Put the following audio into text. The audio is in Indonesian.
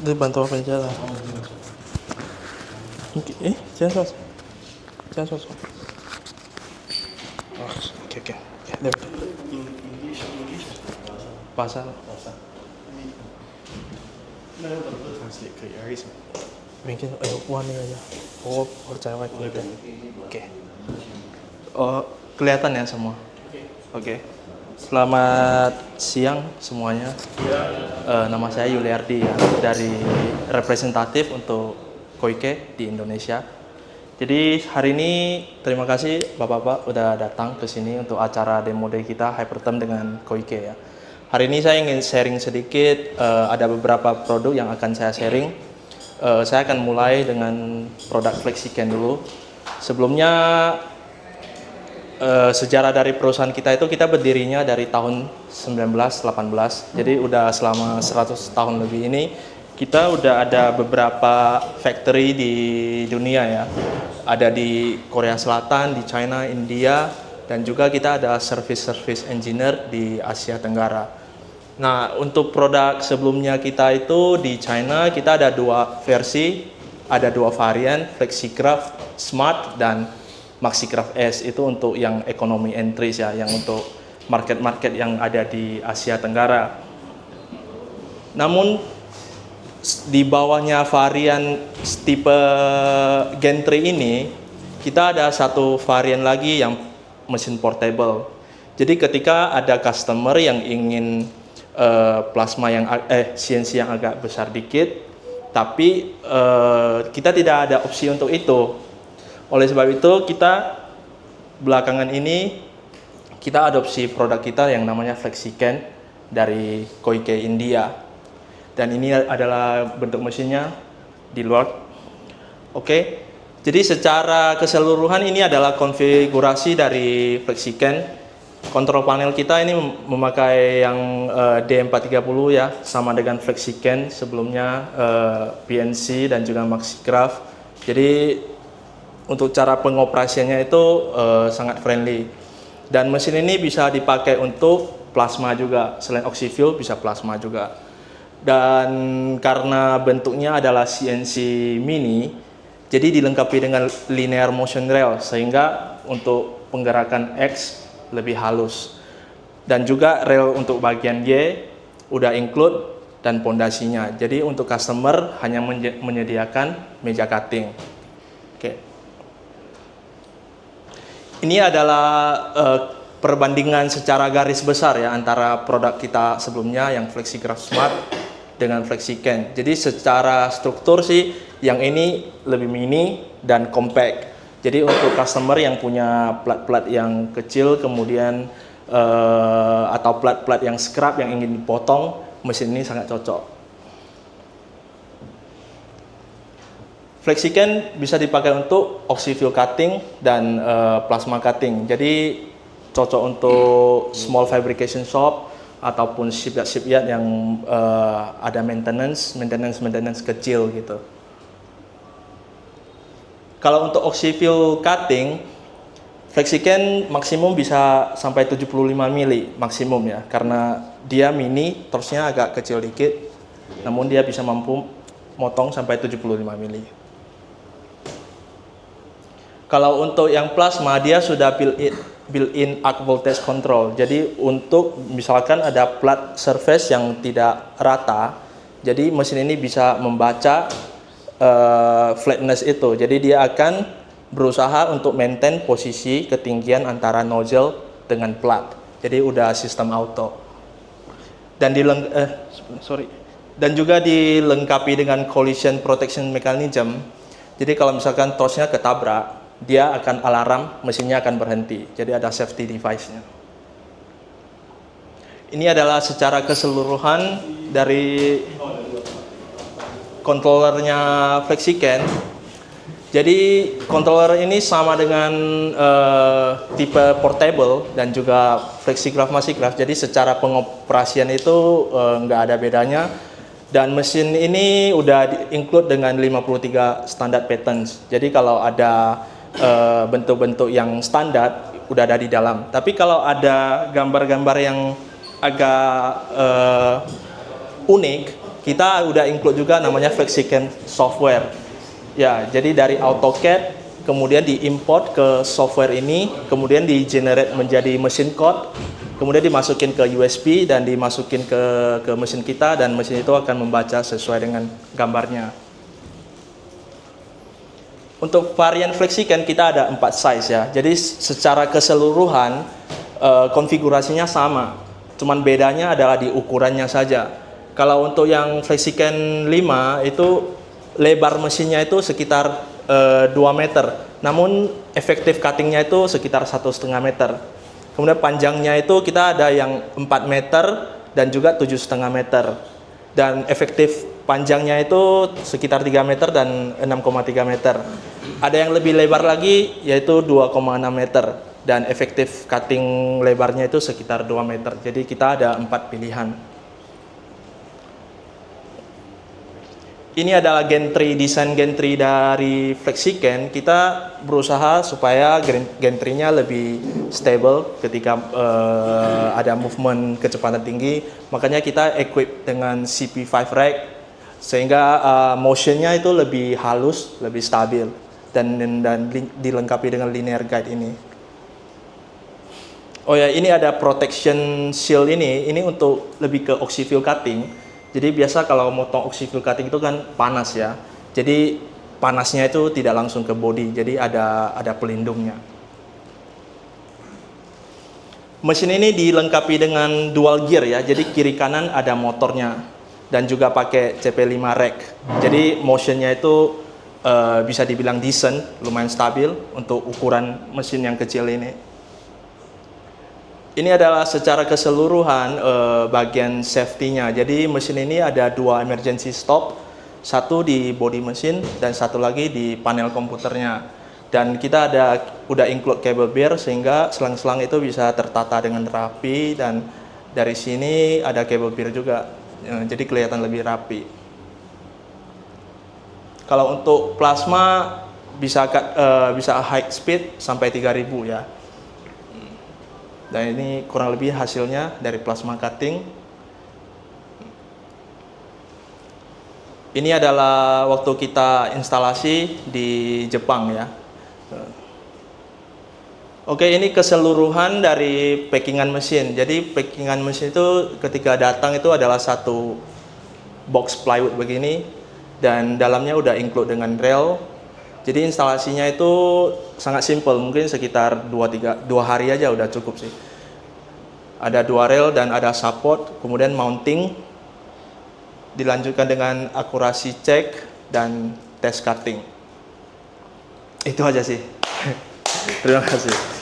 Dia bantu apa aja lah. Oke, jangan sos. Jangan sos. Oh, oke. Ya, dia. Bahasa. Mungkin one aja. Oh, percaya gitu. Oke. Oh, kelihatan ya semua. Oke. Selamat siang semuanya. Nama saya Yuliardi ya, dari representatif untuk Koike di Indonesia. Jadi hari ini terima kasih Bapak-bapak udah datang ke sini untuk acara demo day kita Hyperterm dengan Koike ya. Hari ini saya ingin sharing sedikit, ada beberapa produk yang akan saya sharing. Saya akan mulai dengan produk FlexiCan dulu. Sebelumnya sejarah dari perusahaan kita itu kita berdirinya dari tahun 1918. Jadi udah selama 100 tahun lebih ini kita udah ada beberapa factory di dunia ya. Ada di Korea Selatan, di China, India, dan juga kita ada service engineer di Asia Tenggara. Nah, untuk produk sebelumnya kita itu di China kita ada dua versi, ada dua varian, FlexiCraft Smart dan MaxiCraft S. Itu untuk yang economy entries ya, yang untuk market-market yang ada di Asia Tenggara. Namun di bawahnya varian tipe gantry ini kita ada satu varian lagi yang mesin portable. Jadi ketika ada customer yang ingin plasma yang CNC yang agak besar dikit, tapi kita tidak ada opsi untuk itu. Oleh sebab itu kita belakangan ini kita adopsi produk kita yang namanya FlexiCan dari Koike India. Dan ini adalah bentuk mesinnya di luar. Oke. Jadi secara keseluruhan ini adalah konfigurasi dari FlexiCan. Kontrol panel kita ini memakai yang D430 ya, sama dengan FlexiCan sebelumnya, PNC dan juga MaxiCraft. Jadi untuk cara pengoperasiannya itu sangat friendly. Dan mesin ini bisa dipakai untuk plasma juga, selain oxyfuel bisa plasma juga. Dan karena bentuknya adalah CNC mini, jadi dilengkapi dengan linear motion rail sehingga untuk penggerakan X lebih halus. Dan juga rail untuk bagian Y udah include dan pondasinya. Jadi untuk customer hanya menyediakan meja cutting. Oke. Ini adalah perbandingan secara garis besar ya antara produk kita sebelumnya yang FlexiCraft Smart dengan FlexiCan. Jadi secara struktur sih yang ini lebih mini dan compact. Jadi untuk customer yang punya plat-plat yang kecil kemudian atau plat-plat yang scrap yang ingin dipotong, mesin ini sangat cocok. FlexiCan bisa dipakai untuk oxyfuel cutting dan plasma cutting. Jadi cocok untuk small fabrication shop ataupun shipyard yang ada maintenance kecil gitu. Kalau untuk oxyfuel cutting, FlexiCan maksimum bisa sampai 75 mili maksimum ya, karena dia mini, torsinya agak kecil dikit, namun dia bisa mampu motong sampai 75 mili. Kalau untuk yang plasma, dia sudah built-in arc voltage control. Jadi untuk misalkan ada plat surface yang tidak rata, jadi mesin ini bisa membaca flatness itu. Jadi dia akan berusaha untuk maintain posisi ketinggian antara nozzle dengan plat. Jadi udah sistem auto. Dan juga dilengkapi dengan collision protection mechanism. Jadi kalau misalkan torsinya ketabrak, dia akan alarm, mesinnya akan berhenti. Jadi ada safety device-nya. Ini adalah secara keseluruhan dari kontrolernya FlexiCan. Jadi controller ini sama dengan tipe portable dan juga FlexiCraft MaxiCraft. Jadi secara pengoperasian itu nggak ada bedanya. Dan mesin ini udah include dengan 53 standard patterns. Jadi kalau ada bentuk-bentuk yang standar udah ada di dalam. Tapi kalau ada gambar-gambar yang agak unik, kita udah include juga namanya FlexiCAM software. Ya, jadi dari AutoCAD kemudian diimport ke software ini, kemudian di-generate menjadi mesin code, kemudian dimasukin ke USB dan dimasukin ke mesin kita, dan mesin itu akan membaca sesuai dengan gambarnya. Untuk varian FlexiCAM kita ada 4 size ya. Jadi secara keseluruhan konfigurasinya sama. Cuman bedanya adalah di ukurannya saja. Kalau untuk yang FlexiCAM 5 itu lebar mesinnya itu sekitar 2 meter. Namun efektif cuttingnya itu sekitar 1,5 meter. Kemudian panjangnya itu kita ada yang 4 meter dan juga 7,5 meter. Dan efektif panjangnya itu sekitar 3 meter dan 6,3 meter. Ada yang lebih lebar lagi yaitu 2,6 meter. Dan efektif cutting lebarnya itu sekitar 2 meter. Jadi kita ada 4 pilihan. Ini adalah gantry, desain gantry dari FlexiCAM. Kita berusaha supaya gantry-nya lebih stable ketika ada movement kecepatan tinggi. Makanya kita equip dengan CP5 rack sehingga motionnya itu lebih halus, lebih stabil, dan dilengkapi dengan linear guide ini. Oh ya, ini ada protection shield ini untuk lebih ke oxyfill cutting. Jadi biasa kalau motong oxyfill cutting itu kan panas ya. Jadi panasnya itu tidak langsung ke body, jadi ada pelindungnya. Mesin ini dilengkapi dengan dual gear ya. Jadi kiri kanan ada motornya dan juga pakai CP5 rack. Jadi motionnya itu bisa dibilang decent, lumayan stabil untuk ukuran mesin yang kecil ini. Ini adalah secara keseluruhan bagian safety-nya. Jadi mesin ini ada 2 emergency stop, satu di body mesin dan satu lagi di panel komputernya. Dan kita udah include cable bear sehingga selang-selang itu bisa tertata dengan rapi, dan dari sini ada cable bear juga. Jadi kelihatan lebih rapi. Kalau untuk plasma bisa high speed sampai 3000 ya. Dan ini kurang lebih hasilnya dari plasma cutting. Ini adalah waktu kita instalasi di Jepang ya. Oke, ini keseluruhan dari packingan mesin. Jadi packingan mesin itu ketika datang itu adalah satu box plywood begini, dan dalamnya udah include dengan rail. Jadi instalasinya itu sangat simple, mungkin sekitar 2 hari aja udah cukup sih. Ada 2 rail dan ada support, kemudian mounting, dilanjutkan dengan akurasi check dan test cutting. Itu aja sih. Terima kasih.